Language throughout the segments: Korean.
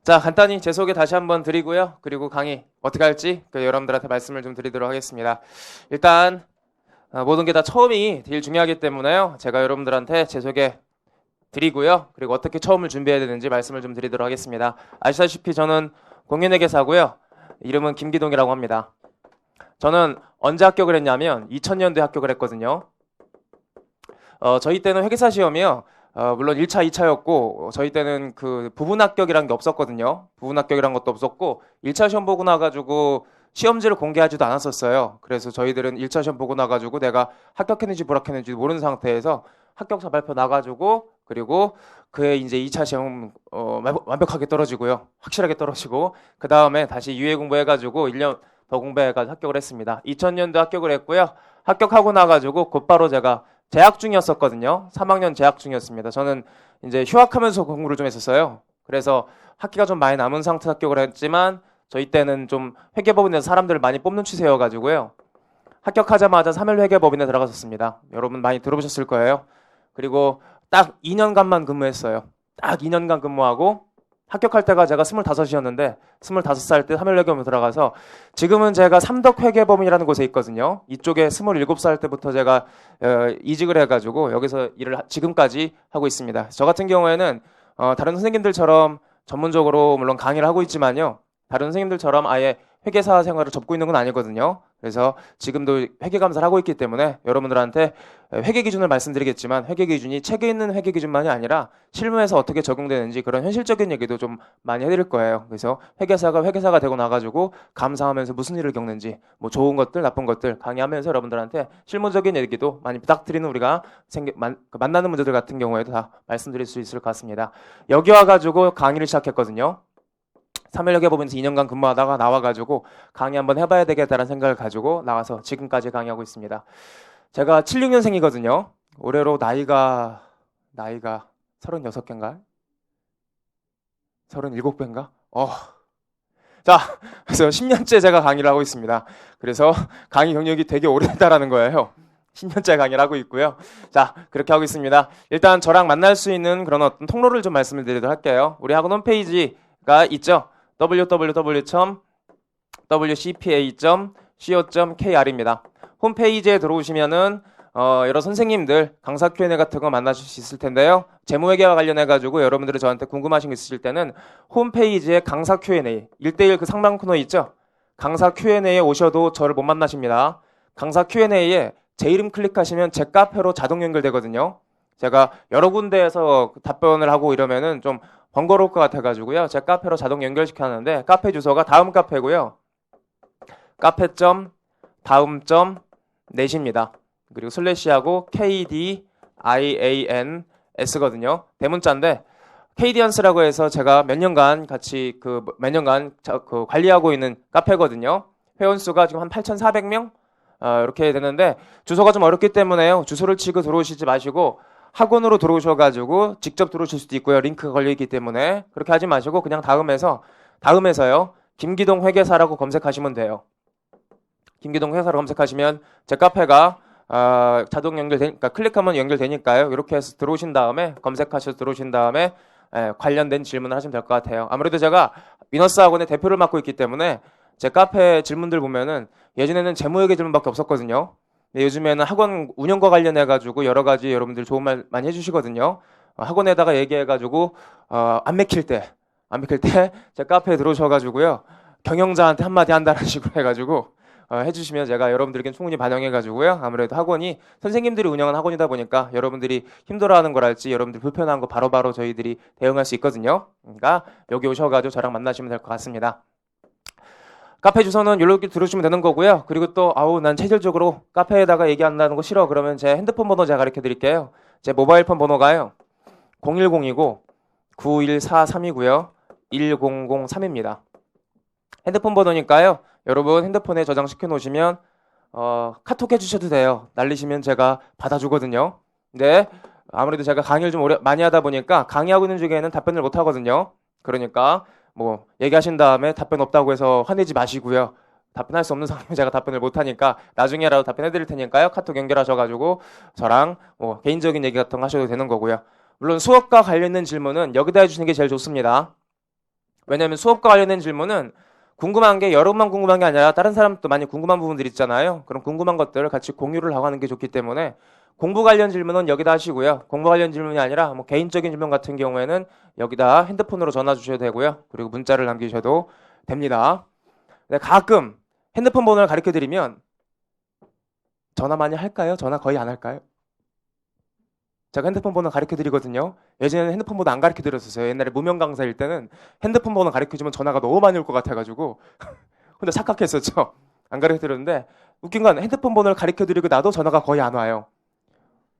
자, 간단히 제 소개 다시 한번 드리고요. 그리고 강의 어떻게 할지 여러분들한테 말씀을 좀 드리도록 하겠습니다. 일단 모든 게 다 처음이 제일 중요하기 때문에요. 제가 여러분들한테 제 소개 드리고요. 그리고 어떻게 처음을 준비해야 되는지 말씀을 좀 드리도록 하겠습니다. 아시다시피 저는 공인회계사고요. 이름은 김기동이라고 합니다. 저는 언제 합격을 했냐면 2000년도에 합격을 했거든요. 저희 때는 회계사 시험이요. 물론 1차, 2차였고 저희 때는 그 부분 합격이란 게 없었거든요. 부분 합격이란 것도 없었고 1차 시험 보고 나가지고 시험지를 공개하지도 않았었어요. 그래서 저희들은 1차 시험 보고 나가지고 내가 합격했는지 불합격했는지 모르는 상태에서 합격자 발표 나가지고 그리고 그해 이제 2차 시험 완벽하게 떨어지고요. 확실하게 떨어지고 그 다음에 다시 유예 공부해가지고 1년 더 공부해가지고 합격을 했습니다. 2000년도 합격을 했고요. 합격하고 나가지고 곧바로 제가 재학 중이었었거든요. 3학년 재학 중이었습니다. 저는 이제 휴학하면서 공부를 좀 했었어요. 그래서 학기가 좀 많이 남은 상태에서 합격을 했지만 저희 때는 좀 회계법인에서 사람들을 많이 뽑는 추세여가지고요. 합격하자마자 3일 회계법인에 들어갔었습니다. 여러분 많이 들어보셨을 거예요. 그리고 딱 2년간만 근무했어요. 딱 2년간 근무하고 합격할 때가 제가 25이었는데 25살 때 3일 회계법인에 들어가서 지금은 제가 삼덕회계법인이라는 곳에 있거든요. 이쪽에 27살 때부터 제가 이직을 해가지고 여기서 일을 지금까지 하고 있습니다. 저 같은 경우에는 다른 선생님들처럼 전문적으로 물론 강의를 하고 있지만요. 다른 선생님들처럼 아예 회계사 생활을 접고 있는 건 아니거든요. 그래서 지금도 회계감사를 하고 있기 때문에 여러분들한테 회계 기준을 말씀드리겠지만 회계 기준이 책에 있는 회계 기준만이 아니라 실무에서 어떻게 적용되는지 그런 현실적인 얘기도 좀 많이 해드릴 거예요. 그래서 회계사가 되고 나가지고 감사하면서 무슨 일을 겪는지 뭐 좋은 것들 나쁜 것들 강의하면서 여러분들한테 실무적인 얘기도 많이 부탁드리는 우리가 만나는 문제들 같은 경우에도 다 말씀드릴 수 있을 것 같습니다. 여기 와가지고 강의를 시작했거든요. 3일 회계법인에서 2년간 근무하다가 나와가지고 강의 한번 해봐야 되겠다는 생각을 가지고 나와서 지금까지 강의하고 있습니다. 제가 76년생이거든요. 올해로 나이가 36개인가? 37배인가? 자, 그래서 10년째 제가 강의를 하고 있습니다. 그래서 강의 경력이 되게 오래됐다라는 거예요. 10년째 강의를 하고 있고요. 자, 그렇게 하고 있습니다. 일단 저랑 만날 수 있는 그런 어떤 통로를 좀 말씀을 드리도록 할게요. 우리 학원 홈페이지가 있죠. www.wcpa.co.kr입니다. 홈페이지에 들어오시면은 여러 선생님들 강사 Q&A 같은 거 만나실 수 있을 텐데요. 재무회계와 관련해 가지고 여러분들이 저한테 궁금하신 거 있으실 때는 홈페이지에 강사 Q&A 1대1 그 상담 코너 있죠. 강사 Q&A에 오셔도 저를 못 만나십니다. 강사 Q&A에 제 이름 클릭하시면 제 카페로 자동 연결되거든요. 제가 여러 군데에서 답변을 하고 이러면은 좀 번거로울 것 같아가지고요. 제 카페로 자동 연결시켜 놨는데 카페 주소가 다음 카페고요. 카페.다음.넷입니다. 그리고 슬래시하고 KDIANS거든요. 대문자인데 KDIANS라고 해서 제가 몇 년간 같이 관리하고 있는 카페거든요. 회원수가 지금 한 8,400명? 이렇게 되는데 주소가 좀 어렵기 때문에요. 주소를 치고 들어오시지 마시고 학원으로 들어오셔가지고 직접 들어오실 수도 있고요. 링크가 걸려있기 때문에 그렇게 하지 마시고 그냥 다음에서요. 김기동 회계사라고 검색하시면 돼요. 김기동 회계사라고 검색하시면 제 카페가 자동 연결되니까 클릭하면 연결되니까요. 이렇게 해서 들어오신 다음에 검색하셔서 들어오신 다음에 관련된 질문을 하시면 될 것 같아요. 아무래도 제가 위너스 학원의 대표를 맡고 있기 때문에 제 카페 질문들 보면은 예전에는 재무회계 질문밖에 없었거든요. 근데 요즘에는 학원 운영과 관련해가지고 여러 가지 여러분들 좋은 말 많이 해주시거든요. 학원에다가 얘기해가지고 안 맥힐 때 제 카페에 들어오셔가지고요. 경영자한테 한마디 한다는 식으로 해가지고 해주시면 제가 여러분들에게 충분히 반영해가지고요. 아무래도 학원이 선생님들이 운영하는 학원이다 보니까 여러분들이 힘들어하는 거랄지 여러분들 불편한 거 바로바로 저희들이 대응할 수 있거든요. 그러니까 여기 오셔가지고 저랑 만나시면 될 것 같습니다. 카페 주소는 이렇게 들으시면 되는 거고요. 그리고 또 난 체질적으로 카페에다가 얘기한다는 거 싫어. 그러면 제 핸드폰 번호 제가 가르쳐 드릴게요. 제 모바일폰 번호가요. 0102고 9143이고요. 1003입니다. 핸드폰 번호니까요. 여러분 핸드폰에 저장시켜 놓으시면 카톡 해주셔도 돼요. 날리시면 제가 받아주거든요. 근데 아무래도 제가 강의를 좀 많이 하다 보니까 강의하고 있는 중에는 답변을 못 하거든요. 그러니까 뭐 얘기하신 다음에 답변 없다고 해서 화내지 마시고요. 답변할 수 없는 상황에 제가 답변을 못 하니까 나중에라도 답변해 드릴 테니까요. 카톡 연결하셔가지고 저랑 뭐 개인적인 얘기 같은 거 하셔도 되는 거고요. 물론 수업과 관련된 질문은 여기다 해주시는 게 제일 좋습니다. 왜냐하면 수업과 관련된 질문은 궁금한 게 여러분만 궁금한 게 아니라 다른 사람도 많이 궁금한 부분들이 있잖아요. 그럼 궁금한 것들을 같이 공유를 하고 하는 게 좋기 때문에 공부 관련 질문은 여기다 하시고요. 공부 관련 질문이 아니라 뭐 개인적인 질문 같은 경우에는 여기다 핸드폰으로 전화 주셔도 되고요. 그리고 문자를 남기셔도 됩니다. 근데 가끔 핸드폰 번호를 가르쳐 드리면 전화 많이 할까요? 전화 거의 안 할까요? 제가 핸드폰 번호 가르쳐 드리거든요. 예전에는 핸드폰 번호 안 가르쳐 드렸었어요. 옛날에 무명 강사일 때는 핸드폰 번호 가르쳐 주면 전화가 너무 많이 올 것 같아가지고 혼자 착각했었죠. 안 가르쳐 드렸는데 웃긴 건 핸드폰 번호를 가르쳐 드리고 나도 전화가 거의 안 와요.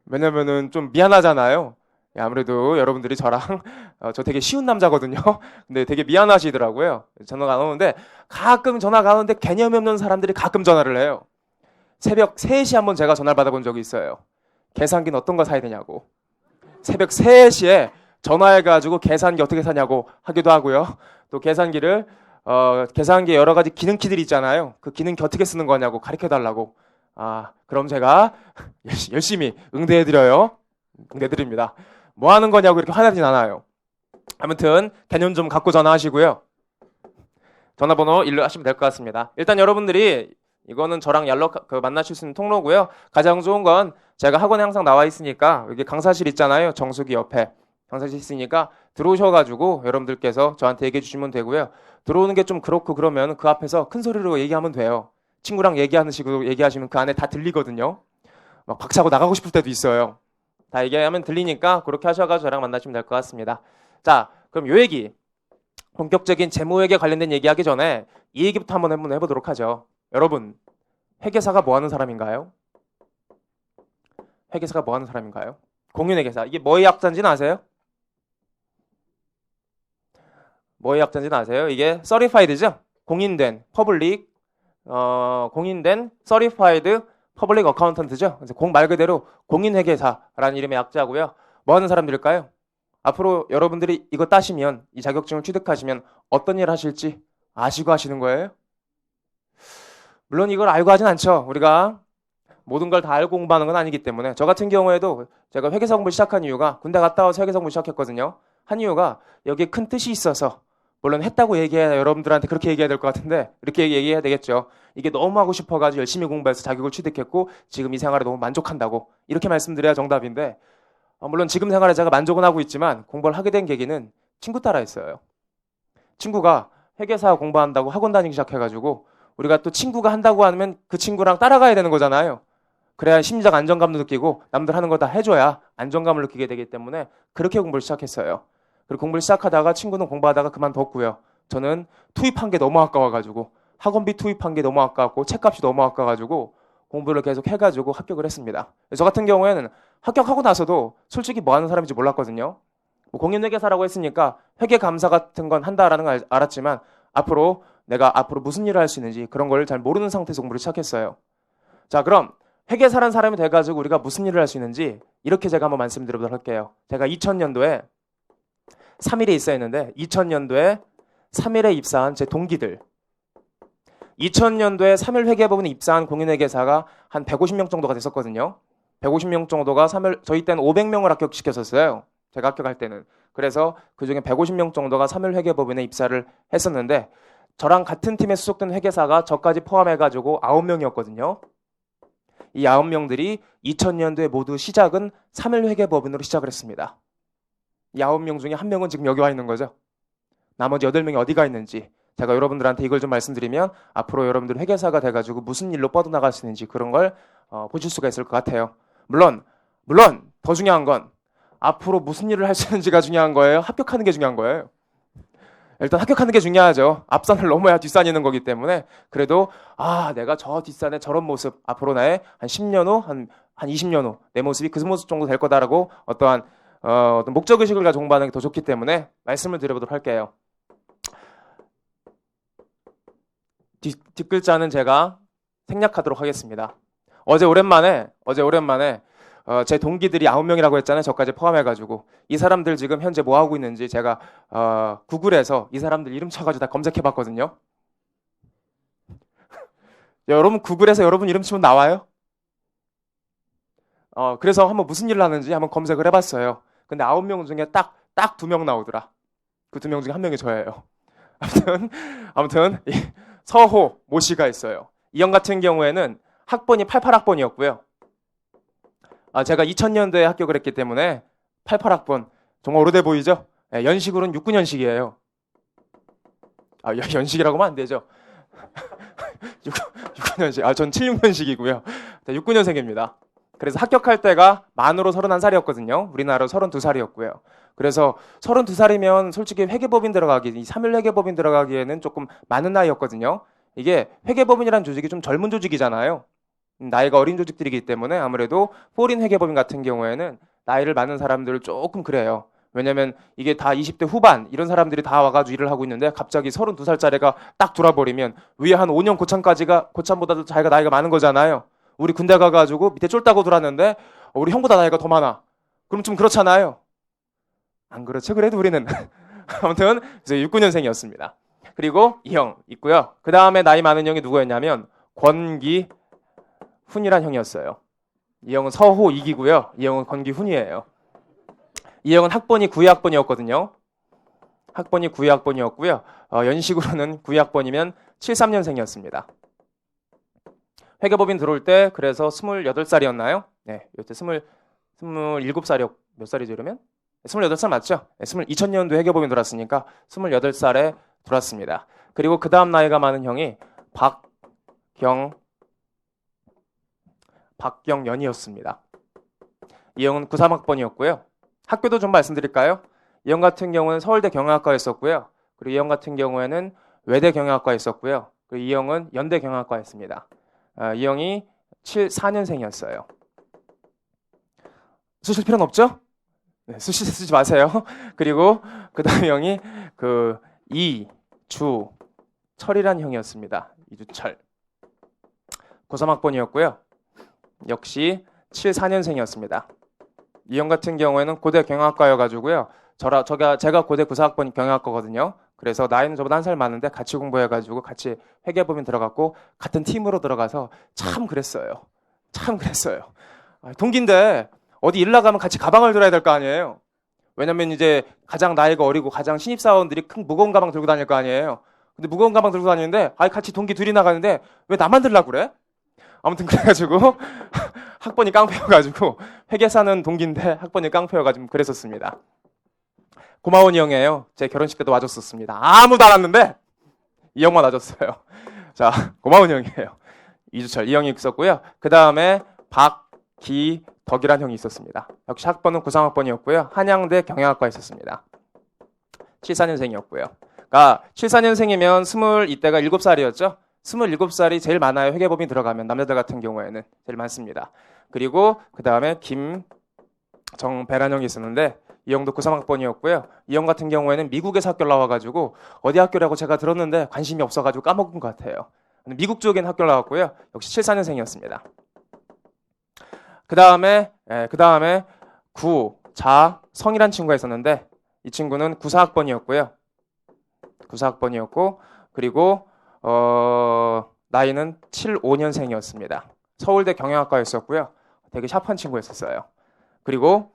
왜냐면은 좀 미안하잖아요. 아무래도 여러분들이 저랑 저 되게 쉬운 남자거든요. 근데 되게 미안하시더라고요. 전화가 안 오는데 가끔 전화가 오는데 개념이 없는 사람들이 가끔 전화를 해요. 새벽 3시 한번 제가 전화를 받아본 적이 있어요. 계산기는 어떤 거 사야 되냐고. 새벽 3시에 전화해가지고 계산기 어떻게 사냐고 하기도 하고요. 또 계산기를 계산기에 여러 가지 기능키들이 있잖아요. 그 기능키 어떻게 쓰는 거냐고 가르쳐달라고. 그럼 제가 열심히 응대해드려요. 응대드립니다. 뭐 하는 거냐고 이렇게 화나진 않아요. 아무튼 개념 좀 갖고 전화하시고요. 전화번호 일로 하시면 될 것 같습니다. 일단 여러분들이 이거는 저랑 만나실 수 있는 통로고요. 가장 좋은 건 제가 학원에 항상 나와 있으니까 여기 강사실 있잖아요. 정수기 옆에 강사실 있으니까 들어오셔가지고 여러분들께서 저한테 얘기해 주시면 되고요. 들어오는 게 좀 그렇고 그러면 그 앞에서 큰 소리로 얘기하면 돼요. 친구랑 얘기하는 식으로 얘기하시면 그 안에 다 들리거든요. 막 박차고 나가고 싶을 때도 있어요. 다 얘기하면 들리니까 그렇게 하셔가지고 저랑 만나시면 될 것 같습니다. 자, 그럼 요 얘기 본격적인 재무회계 관련된 얘기하기 전에 이 얘기부터 한번 해보도록 하죠. 여러분, 회계사가 뭐 하는 사람인가요? 회계사가 뭐 하는 사람인가요? 공인회계사. 이게 뭐의 약자인지는 아세요? 뭐의 약자인지는 아세요? 이게 certified죠? 공인된, public, 공인된 certified public accountant죠? 그래서 말 그대로 공인회계사라는 이름의 약자고요. 뭐 하는 사람들일까요? 앞으로 여러분들이 이거 따시면, 이 자격증을 취득하시면 어떤 일 하실지 아시고 하시는 거예요? 물론 이걸 알고 하진 않죠. 우리가 모든 걸 다 알고 공부하는 건 아니기 때문에. 저 같은 경우에도 제가 회계사 공부 시작한 이유가 군대 갔다 와서 회계사 공부 시작했거든요. 한 이유가 여기에 큰 뜻이 있어서, 물론 했다고 얘기해야 여러분들한테 그렇게 얘기해야 될 것 같은데 이렇게 얘기해야 되겠죠. 이게 너무 하고 싶어가지고 열심히 공부해서 자격을 취득했고 지금 이 생활에 너무 만족한다고 이렇게 말씀드려야 정답인데, 물론 지금 생활에 제가 만족은 하고 있지만 공부를 하게 된 계기는 친구 따라 했어요. 친구가 회계사 공부한다고 학원 다니기 시작해가지고 우리가 또 친구가 한다고 하면 그 친구랑 따라가야 되는 거잖아요. 그래야 심리적 안정감도 느끼고 남들 하는 거 다 해줘야 안정감을 느끼게 되기 때문에 그렇게 공부를 시작했어요. 그리고 공부를 시작하다가 친구는 공부하다가 그만뒀고요. 저는 투입한 게 너무 아까워가지고 학원비 투입한 게 너무 아까웠고 책값이 너무 아까워가지고 공부를 계속 해가지고 합격을 했습니다. 저 같은 경우에는 합격하고 나서도 솔직히 뭐 하는 사람인지 몰랐거든요. 뭐 공인회계사라고 했으니까 회계감사 같은 건 한다라는 걸 알았지만 내가 앞으로 무슨 일을 할 수 있는지 그런 걸 잘 모르는 상태에서 공부를 시작했어요. 자, 그럼 회계사라는 사람이 돼가지고 우리가 무슨 일을 할 수 있는지 이렇게 제가 한번 말씀드려보도록 할게요. 제가 2000년도에 3일에 입사했는데 2000년도에 3일에 입사한 제 동기들, 2000년도에 3일 회계법인에 입사한 공인회계사가 한 150명 정도가 됐었거든요. 150명 정도가 저희 때는 500명을 합격시켰었어요. 제가 합격할 때는. 그래서 그중에 150명 정도가 3일 회계법인에 입사를 했었는데 저랑 같은 팀에 소속된 회계사가 저까지 포함해가지고 9명이었거든요. 이 9명들이 2000년도에 모두 시작은 3일 회계법인으로 시작을 했습니다. 이 9명 중에 1명은 지금 여기 와 있는 거죠. 나머지 8명이 어디가 있는지 제가 여러분들한테 이걸 좀 말씀드리면 앞으로 여러분들 회계사가 돼가지고 무슨 일로 뻗어나갈 수 있는지 그런 걸 보실 수가 있을 것 같아요. 물론 더 중요한 건 앞으로 무슨 일을 할 수 있는지가 중요한 거예요? 합격하는 게 중요한 거예요? 일단 합격하는 게 중요하죠. 앞산을 넘어야 뒷산이 있는 거기 때문에 그래도 내가 저 뒷산에 저런 모습 앞으로 나의 한 10년 후, 한 20년 후 내 모습이 그 모습 정도 될 거다라고 어떤 목적의식을 가지고 공부하는 게 더 좋기 때문에 말씀을 드려보도록 할게요. 뒷글자는 제가 생략하도록 하겠습니다. 어제 오랜만에 제 동기들이 9명이라고 했잖아요. 저까지 포함해가지고 이 사람들 지금 현재 뭐 하고 있는지 제가 구글에서 이 사람들 이름 쳐가지고 다 검색해봤거든요. 여러분 구글에서 여러분 이름 치면 나와요? 그래서 한번 무슨 일을 하는지 한번 검색을 해봤어요. 근데 9명 중에 딱 2명 나오더라. 그 2명 중에 1명이 저예요. 아무튼 서호 모 씨가 있어요. 이 형 같은 경우에는 학번이 88학번이었고요. 제가 2000년도에 합격을 했기 때문에 88학번 정말 오래돼 보이죠? 네, 연식으로는 69년식이에요. 연식이라고 하면 안 되죠. 69년식. 전 76년식이고요. 69년생입니다. 그래서 합격할 때가 만으로 31살이었거든요. 우리나라로 32살이었고요. 그래서 32살이면 솔직히 회계법인 들어가기, 이 3일 회계법인 들어가기에는 조금 많은 나이였거든요. 이게 회계법인이라는 조직이 좀 젊은 조직이잖아요. 나이가 어린 조직들이기 때문에 아무래도 포린 회계법인 같은 경우에는 나이를 많은 사람들을 조금 그래요. 왜냐면 이게 다 20대 후반 이런 사람들이 다 와가지고 일을 하고 있는데 갑자기 32살짜리가 딱 돌아버리면 위에 한 5년 고참보다도 자기가 나이가 많은 거잖아요. 우리 군대 가가지고 밑에 쫄따고 돌았는데 우리 형보다 나이가 더 많아. 그럼 좀 그렇잖아요. 안 그렇죠? 그래도 우리는. 아무튼 69년생이었습니다. 그리고 이 형 있고요. 그 다음에 나이 많은 형이 누구였냐면 권기훈이란 형이었어요. 이 형은 서호 2기고요. 이 형은 권기훈이에요. 이 형은 학번이 92학번이었거든요. 학번이 92학번이었고요. 연식으로는 92학번이면 73년생이었습니다. 회계법인 들어올 때 그래서 28살이었나요? 네, 이때 27살이었, 몇 살이죠 이러면? 28살 맞죠? 네, 2000년도 회계법인 들어왔으니까 28살에 들어왔습니다. 그리고 그 다음 나이가 많은 형이 박경연이었습니다. 이 형은 93학번이었고요. 학교도 좀 말씀드릴까요? 이 형 같은 경우는 서울대 경영학과였었고요. 그리고 이 형 같은 경우에는 외대 경영학과였었고요. 그리고 이 형은 연대 경영학과였습니다. 이 형이 74년생이었어요. 쓰실 필요는 없죠? 네, 쓰지 마세요. 그리고 그 다음 형이 이주철이라는 형이었습니다. 이주철. 93학번이었고요. 역시 74년생이었습니다. 이 형 같은 경우에는 고대 경영학과여가지고요. 제가 고대 94학번 경영학과거든요. 그래서 나이는 저보다 한 살 많은데 같이 공부해가지고 같이 회계법인 들어갔고 같은 팀으로 들어가서 참 그랬어요. 동기인데 어디 일 나가면 같이 가방을 들어야 될 거 아니에요. 왜냐면 이제 가장 나이가 어리고 가장 신입사원들이 큰 무거운 가방 들고 다닐 거 아니에요. 근데 무거운 가방 들고 다니는데 같이 동기 둘이 나가는데 왜 나만 들라고 그래? 아무튼 그래가지고 학번이 깡패여가지고 회계사는 동기인데 학번이 깡패여가지고 그랬었습니다. 고마운 이 형이에요. 제 결혼식 때도 와줬었습니다. 아무도 안 왔는데 이 형만 와줬어요. 자, 고마운 형이에요. 이주철 이 형이 있었고요. 그 다음에 박기덕이라는 형이 있었습니다. 역시 학번은 93학번이었고요. 한양대 경영학과에 있었습니다. 74년생이었고요. 그러니까 74년생이면 이때가 7살이었죠. 27살이 제일 많아요. 회계법인 들어가면 남자들 같은 경우에는 제일 많습니다. 그리고 그 다음에 김정배란 형이 있었는데 이 형도 93학번이었고요. 이 형 같은 경우에는 미국에서 학교를 나와가지고 어디 학교라고 제가 들었는데 관심이 없어가지고 까먹은 것 같아요. 미국 쪽엔 학교를 나왔고요. 역시 74년생이었습니다. 그 다음에 구자성이란 친구가 있었는데 이 친구는 94학번이었고요. 94학번이었고 그리고 나이는 75년생이었습니다. 서울대 경영학과였었고요. 되게 샤프한 친구였었어요. 그리고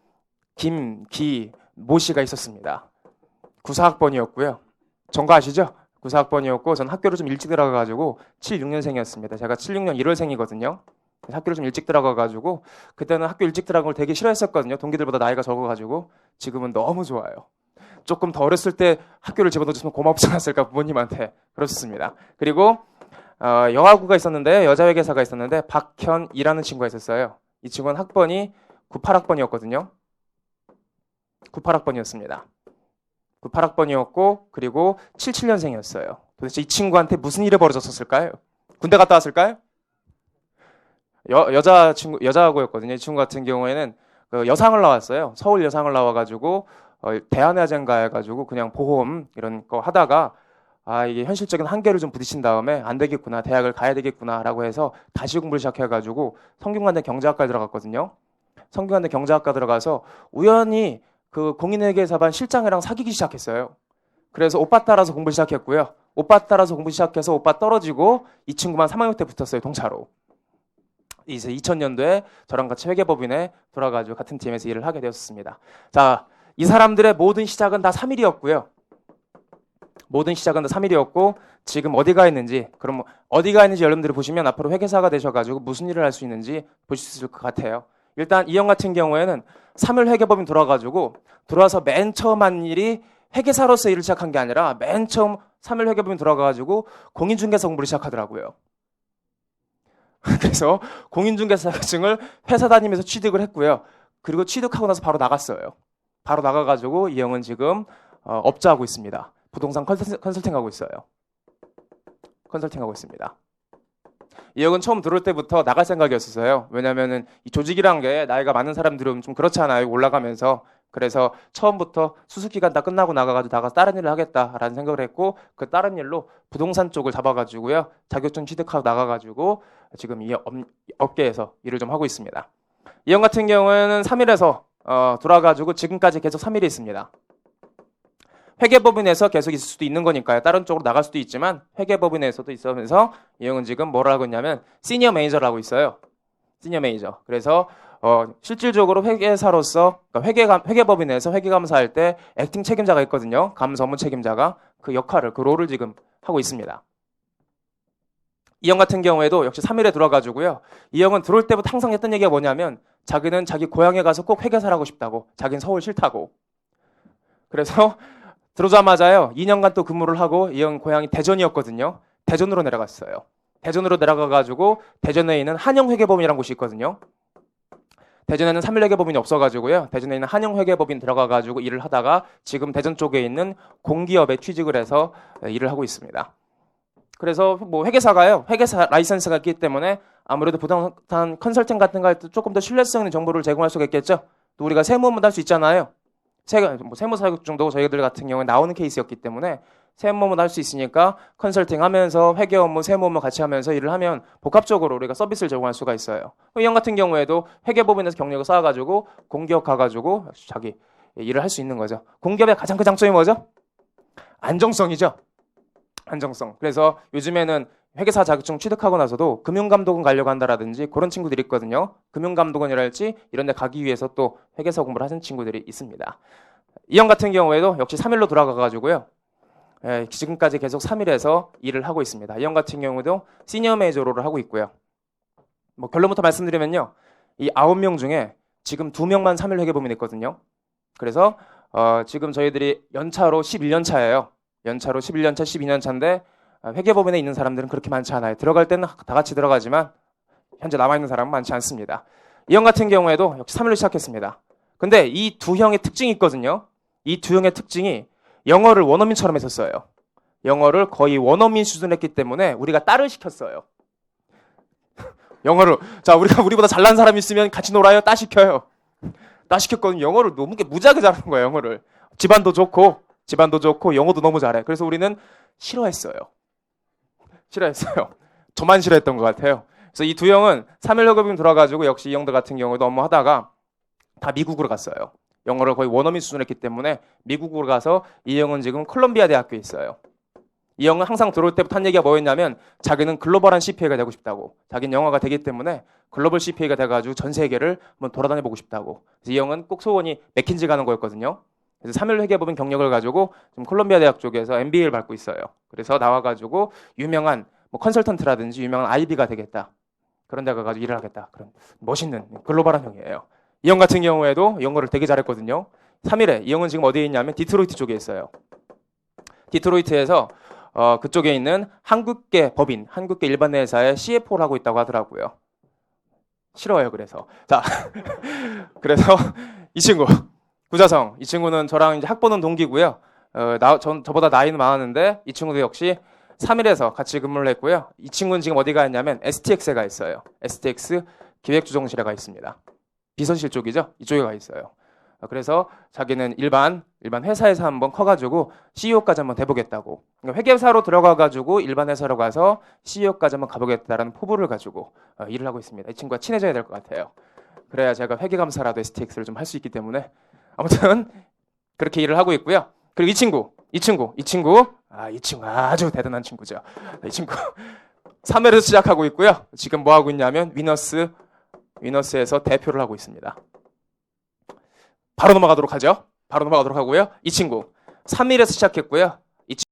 김기모 씨가 있었습니다. 94학번이었고요. 전거 아시죠? 94학번이었고 전 학교를 좀 일찍 들어가가지고 76년생이었습니다. 제가 76년 1월생이거든요. 학교를 좀 일찍 들어가가지고 그때는 학교 일찍 들어간 걸 되게 싫어했었거든요. 동기들보다 나이가 적어가지고 지금은 너무 좋아요. 조금 더 어렸을 때 학교를 집어넣어줬으면 고맙지 않았을까 부모님한테 그렇습니다. 그리고 여하구가 있었는데 여자회계사가 있었는데 박현이라는 친구가 있었어요. 이 친구는 학번이 98학번이었거든요. 98학번이었습니다. 98학번이었고 그리고 77년생이었어요. 도대체 이 친구한테 무슨 일이 벌어졌었을까요? 군대 갔다 왔을까요? 여자하고였거든요. 이 친구 같은 경우에는 여상을 나왔어요. 서울 여상을 나와가지고 대한해전가 해가지고 그냥 보험 이런 거 하다가 이게 현실적인 한계를 좀 부딪힌 다음에 안 되겠구나, 대학을 가야 되겠구나라고 해서 다시 공부를 시작해가지고 성균관대 경제학과에 들어갔거든요. 성균관대 경제학과 들어가서 우연히 그 공인회계사반 실장이랑 사귀기 시작했어요. 그래서 오빠 따라서 공부 시작했고요. 오빠 따라서 공부 시작해서 오빠 떨어지고 이 친구만 3학년 때 붙었어요. 동차로. 이제 2000년도에 저랑 같이 회계법인에 돌아가지고 같은 팀에서 일을 하게 되었습니다. 자, 이 사람들의 모든 시작은 다 3일이었고요. 모든 시작은 다 3일이었고 지금 어디가 있는지, 그럼 어디가 있는지 여러분들이 보시면 앞으로 회계사가 되셔가지고 무슨 일을 할 수 있는지 보실 수 있을 것 같아요. 일단 이 형 같은 경우에는 3일 회계법인 들어와가지고 들어와서 맨 처음 한 일이 회계사로서 일을 시작한 게 아니라 맨 처음 3일 회계법인 들어가가지고 공인중개사 공부를 시작하더라고요. 그래서 공인중개사 자격증을 회사 다니면서 취득을 했고요. 그리고 취득하고 나서 바로 나갔어요. 바로 나가가지고 이 형은 지금 업자하고 있습니다. 부동산 컨설팅하고 있어요. 컨설팅하고 있습니다. 이 형은 처음 들어올 때부터 나갈 생각이었어요. 왜냐면은 이 조직이란 게 나이가 많은 사람들은 좀 그렇잖아요. 올라가면서. 그래서 처음부터 수습기간 다 끝나고 나가가지고 나가서 다른 일을 하겠다라는 생각을 했고 그 다른 일로 부동산 쪽을 잡아가지고요. 자격증 취득하고 나가가지고 지금 이 업계에서 일을 좀 하고 있습니다. 이 형 같은 경우에는 3일에서 돌아가지고 지금까지 계속 3일이 있습니다. 회계법인에서 계속 있을 수도 있는 거니까요. 다른 쪽으로 나갈 수도 있지만 회계법인에서도 있으면서 이 형은 지금 뭘 하고 있냐면 시니어 매니저라고 있어요. 시니어 매니저. 그래서 실질적으로 회계사로서 그러니까 회계법인에서 회계감사할 때 액팅 책임자가 있거든요. 감사 업무 책임자가 그 역할을 그 롤을 지금 하고 있습니다. 이 형 같은 경우에도 역시 3일에 들어가지고요. 이 형은 들어올 때부터 항상 했던 얘기가 뭐냐면 자기는 자기 고향에 가서 꼭 회계사를 하고 싶다고. 자기는 서울 싫다고. 그래서 들어오자마자요. 2년간 또 근무를 하고 이 형 고향이 대전이었거든요. 대전으로 내려갔어요. 대전으로 내려가가지고 대전에 있는 한영회계법인이라는 곳이 있거든요. 대전에는 3일 회계법인이 없어가지고요. 대전에 있는 한영회계법인 들어가가지고 일을 하다가 지금 대전 쪽에 있는 공기업에 취직을 해서 일을 하고 있습니다. 그래서 뭐 회계사가요. 회계사 라이선스가 있기 때문에 아무래도 부동산 컨설팅 같은 거 할 때 조금 더 신뢰성 있는 정보를 제공할 수가 있겠죠. 또 우리가 세무업무도 할 수 있잖아요. 세무 자격증도 저희들 같은 경우에 나오는 케이스였기 때문에 세무업무도 할 수 있으니까 컨설팅 하면서 회계 업무, 세무 업무 같이 하면서 일을 하면 복합적으로 우리가 서비스를 제공할 수가 있어요. 이 형 같은 경우에도 회계법인에서 경력을 쌓아가지고 공기업 가가지고 자기 일을 할 수 있는 거죠. 공기업의 가장 큰 장점이 뭐죠? 안정성이죠. 안정성. 그래서 요즘에는 회계사 자격증 취득하고 나서도 금융감독원 가려고 한다라든지 그런 친구들이 있거든요. 금융감독원이랄지 이런 데 가기 위해서 또 회계사 공부를 하는 친구들이 있습니다. 이 형 같은 경우에도 역시 3일로 돌아가가지고요. 지금까지 계속 3일에서 일을 하고 있습니다. 이 형 같은 경우도 시니어 매니저로를 하고 있고요. 뭐 결론부터 말씀드리면요. 이 9명 중에 지금 2명만 3일 회계법인에 있거든요. 그래서 지금 저희들이 연차로 11년 차예요. 연차로 11년 차, 12년 차인데 회계법인에 있는 사람들은 그렇게 많지 않아요. 들어갈 때는 다 같이 들어가지만 현재 남아있는 사람은 많지 않습니다. 이 형 같은 경우에도 역시 3일로 시작했습니다. 근데 이 두 형의 특징이 있거든요. 이 두 형의 특징이 영어를 원어민처럼 했었어요. 영어를 거의 원어민 수준 했기 때문에 우리가 딸을 시켰어요. 영어를 우리보다 잘난 사람이 있으면 같이 놀아요. 따 시켜요. 따 시켰거든요. 영어를 너무 무지하게 잘하는 거예요. 영어를. 집안도 좋고 영어도 너무 잘해. 그래서 우리는 싫어했어요. 저만 싫어했던 것 같아요. 그래서 이 두 형은 3일 회계법인 들어가지고 역시 이 형들 같은 경우도 업무하다가 다 미국으로 갔어요. 영어를 거의 원어민 수준으로 했기 때문에 미국으로 가서 이 형은 지금 콜롬비아 대학교에 있어요. 이 형은 항상 들어올 때부터 한 얘기가 뭐였냐면 자기는 글로벌한 CPA가 되고 싶다고. 자기는 영어가 되기 때문에 글로벌 CPA가 돼가지고 전 세계를 한번 돌아다녀보고 싶다고. 그래서 이 형은 꼭 소원이 맥킨지 가는 거였거든요. 그래서 3일 회계법인 경력을 가지고 지금 콜롬비아 대학 쪽에서 MBA를 받고 있어요. 그래서 나와가지고 유명한 뭐 컨설턴트라든지 유명한 IB가 되겠다. 그런 데 가가지고 일을 하겠다. 그런 멋있는 글로벌한 형이에요. 이 형 같은 경우에도 영어를 되게 잘했거든요. 3일에 이 형은 지금 어디에 있냐면 디트로이트 쪽에 있어요. 디트로이트에서 그쪽에 있는 한국계 법인, 한국계 일반 회사의 CFO를 하고 있다고 하더라고요. 싫어요. 그래서 자 그래서 이 친구 구자성, 이 친구는 저랑 이제 학번은 동기고요. 저보다 나이는 많았는데 이 친구도 역시 3일에서 같이 근무를 했고요. 이 친구는 지금 어디가 있냐면 STX에 가 있어요. STX 기획조정실에 가 있습니다. 비서실 쪽이죠. 이쪽에 가 있어요. 그래서 자기는 일반 회사에서 한번 커가지고 CEO까지 한번 돼보겠다고. 그러니까 회계사로 들어가가지고 일반 회사로 가서 CEO까지 한번 가보겠다라는 포부를 가지고 일을 하고 있습니다. 이 친구가 친해져야 될 것 같아요. 그래야 제가 회계감사라도 STX를 좀 할 수 있기 때문에 아무튼 그렇게 일을 하고 있고요. 그리고 이 친구 아주 대단한 친구죠. 이 친구 3회를 시작하고 있고요. 지금 뭐 하고 있냐면 위너스에서 대표를 하고 있습니다. 바로 넘어가도록 하고요. 이 친구 3일에서 시작했고요.